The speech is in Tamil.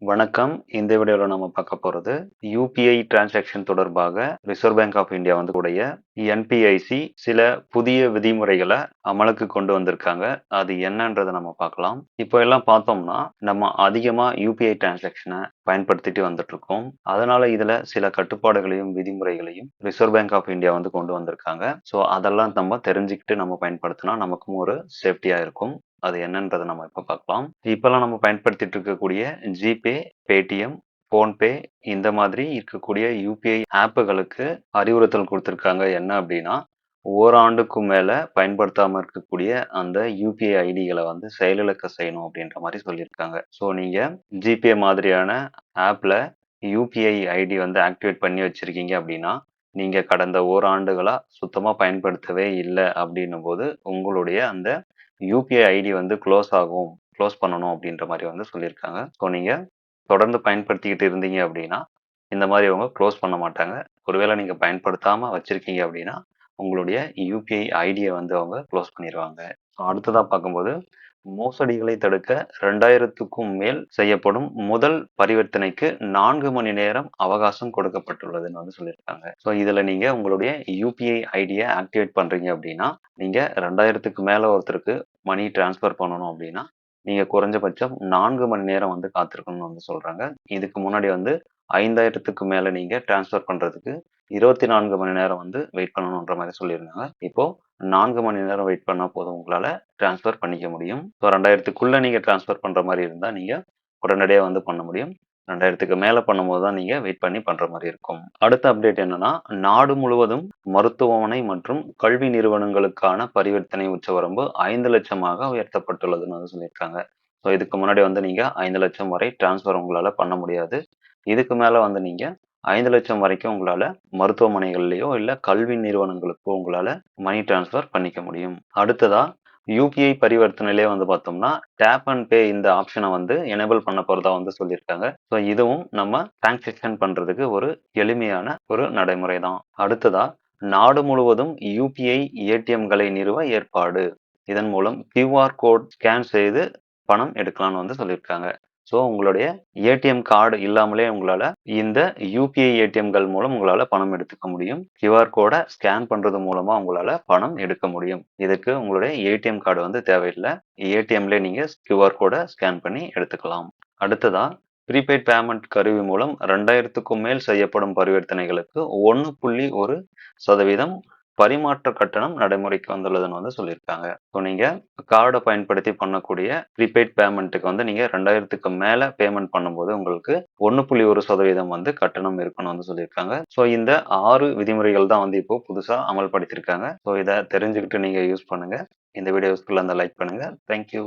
வணக்கம். இந்த வீடியோல நம்ம பார்க்க போறது, யுபிஐ டிரான்சாக்ஷன் தொடர்பாக ரிசர்வ் பேங்க் ஆஃப் இந்தியா வந்து உடைய என்பிஐசி சில புதிய விதிமுறைகள அமலுக்கு கொண்டு வந்திருக்காங்க. அது என்னன்றத நம்ம பார்க்கலாம். இப்போ எல்லாம் பார்த்தோம்னா, நம்ம அதிகமா யுபிஐ டிரான்சாக்ஷன பயன்படுத்திட்டு வந்துட்டு இருக்கோம். அதனால இதுல சில கட்டுப்பாடுகளையும், விதிமுறைகளையும் ரிசர்வ் பேங்க் ஆஃப் இந்தியா வந்து கொண்டு வந்திருக்காங்க. ஸோ அதெல்லாம் நம்ம தெரிஞ்சுக்கிட்டு நம்ம பயன்படுத்தினா நமக்கும் ஒரு சேஃப்டியா இருக்கும். அது என்னன்றத நம்ம இப்ப பார்க்கலாம். இப்பல்லாம் நம்ம பயன்படுத்திட்டு இருக்கக்கூடிய ஜிபே, பேடிஎம், ஃபோன்பே இந்த மாதிரி இருக்கக்கூடிய யுபிஐ ஆப்புகளுக்கு அறிவுறுத்தல் குடுத்திருக்காங்க. என்ன அப்படின்னா, ஓராண்டுக்கும் மேல பயன்படுத்தாம இருக்கக்கூடிய அந்த யுபிஐ ஐடிகள வந்து செயலிழக்க செய்யணும் அப்படின்ற மாரி சொல்லியிருக்காங்க. ஸோ நீங்க ஜிபே மாதிரியான ஆப்ல யுபிஐ ஐடி வந்து ஆக்டிவேட் பண்ணி வச்சிருக்கீங்க அப்படின்னா, நீங்க கடந்த ஓராண்டுகளா சுத்தமா பயன்படுத்தவே இல்ல அப்படின்னும்போது, உங்களுடைய அந்த யுபிஐ ஐடி வந்து க்ளோஸ் பண்ணணும் அப்படின்ற மாரி வந்து சொல்லியிருக்காங்க. ஸோ நீங்க தொடர்ந்து பயன்படுத்திக்கிட்டு இருந்தீங்க அப்படின்னா, இந்த மாரி அவங்க க்ளோஸ் பண்ண மாட்டாங்க. ஒருவேளை நீங்க பயன்படுத்தாம வச்சிருக்கீங்க அப்படின்னா, உங்களுடைய யுபிஐ ஐடிய வந்து அவங்க க்ளோஸ் பண்ணிருவாங்க. அடுத்ததா பார்க்கும்போது, மோசடிகளை தடுக்க 2000க்கும் மேல் செய்யப்படும் முதல் பரிவர்த்தனைக்கு 4 மணி நேரம் அவகாசம் கொடுக்கப்பட்டுள்ளதுன்னு வந்து சொல்லியிருக்காங்க. ஸோ இதுல நீங்க உங்களுடைய யுபிஐ ஐடிய ஆக்டிவேட் பண்றீங்க அப்படின்னா, நீங்க 2000க்கு மேல ஒருத்தருக்கு மணி டிரான்ஸ்ஃபர் பண்ணணும் அப்படின்னா, நீங்க குறைஞ்சபட்சம் 4 மணி நேரம் வந்து காத்திருக்கணும்னு வந்து சொல்றாங்க. இதுக்கு முன்னாடி வந்து 5000க்கு மேல நீங்க டிரான்ஸ்ஃபர் பண்றதுக்கு 24 மணி நேரம் வந்து வெயிட் பண்ணணுன்ற மாரி சொல்லியிருந்தாங்க. இப்போ 4 மணி நேரம் வெயிட் பண்ணா போதும் உங்களால டிரான்ஸ்ஃபர் பண்ணிக்க முடியும். ஸோ 2000க்குள்ள நீங்க டிரான்ஸ்ஃபர் பண்ற மாரி இருந்தா நீங்க உடனடியா வந்து பண்ண முடியும். 2000க்கு மேல பண்ணும்போது தான் நீங்க வெயிட் பண்ணி பண்ற மாரி இருக்கும். அடுத்த அப்டேட் என்னன்னா, நாடு முழுவதும் மருத்துவமனை மற்றும் கல்வி நிறுவனங்களுக்கான பரிவர்த்தனை உச்சவரம்பு 5,00,000 உயர்த்தப்பட்டுள்ளதுன்னு வந்து சொல்லியிருக்காங்க. ஸோ இதுக்கு முன்னாடி வந்து நீங்க 5,00,000 வரை டிரான்ஸ்ஃபர் உங்களால பண்ண முடியாது. இதுக்கு மேல வந்து நீங்க 5,00,000 வரைக்கும் உங்களால மருத்துவமனைகள்லயோ, இல்ல கல்வி நிறுவனங்களுக்கோ உங்களால மணி டிரான்ஸ்ஃபர் பண்ணிக்க முடியும். அடுத்ததா யுபிஐ பரிவர்த்தனையிலே வந்து பார்த்தோம்னா, டேப் அண்ட் பே இந்த ஆப்ஷன வந்து எனேபிள் பண்ண போறதா வந்து சொல்லியிருக்காங்க. ஸோ இதுவும் நம்ம டிரான்சாக்ஷன் பண்றதுக்கு ஒரு எளிமையான ஒரு நடைமுறை தான். அடுத்ததா நாடு முழுவதும் யுபிஐ ஏடிஎம்களை நிறுவ ஏற்பாடு. இதன் மூலம் கியூஆர் கோட் ஸ்கேன் செய்து பணம் எடுக்கலாம்னு வந்து சொல்லியிருக்காங்க. ஸோ உங்களுடைய ஏடிஎம் கார்டு இல்லாமலே உங்களால இந்த யுபிஐ ஏடிஎம்கள் மூலம் உங்களால பணம் எடுத்துக்க முடியும். கியூஆர் கோட ஸ்கேன் பண்றது மூலமா உங்களால பணம் எடுக்க முடியும். இதுக்கு உங்களுடைய ஏடிஎம் கார்டு வந்து தேவையில்லை. ஏடிஎம்ல நீங்க கியூஆர் கோட ஸ்கேன் பண்ணி எடுத்துக்கலாம். அடுத்ததா ப்ரீபெய்ட் பேமெண்ட் கருவி மூலம் 2000க்கும் மேல் செய்யப்படும் பரிவர்த்தனைகளுக்கு 1.1% பரிமாற்ற கட்டணம் நடைமுறைக்கு வந்துள்ளதுன்னு வந்து சொல்லியிருக்காங்க. ஸோ நீங்க கார்டை பயன்படுத்தி பண்ணக்கூடிய ப்ரீபெய்ட் பேமெண்ட்டுக்கு வந்து நீங்க 2000க்கு மேல பேமெண்ட் பண்ணும்போது உங்களுக்கு 1.1% வந்து கட்டணம் இருக்குன்னு வந்து சொல்லியிருக்காங்க. ஸோ இந்த 6 விதிமுறைகள் தான் வந்து இப்போ புதுசா அமல்படுத்தியிருக்காங்க. ஸோ இதை தெரிஞ்சுக்கிட்டு நீங்க யூஸ் பண்ணுங்க. இந்த வீடியோ யூஸ்ஃபுல்லா இருந்தா லைக் பண்ணுங்க. தேங்க்யூ.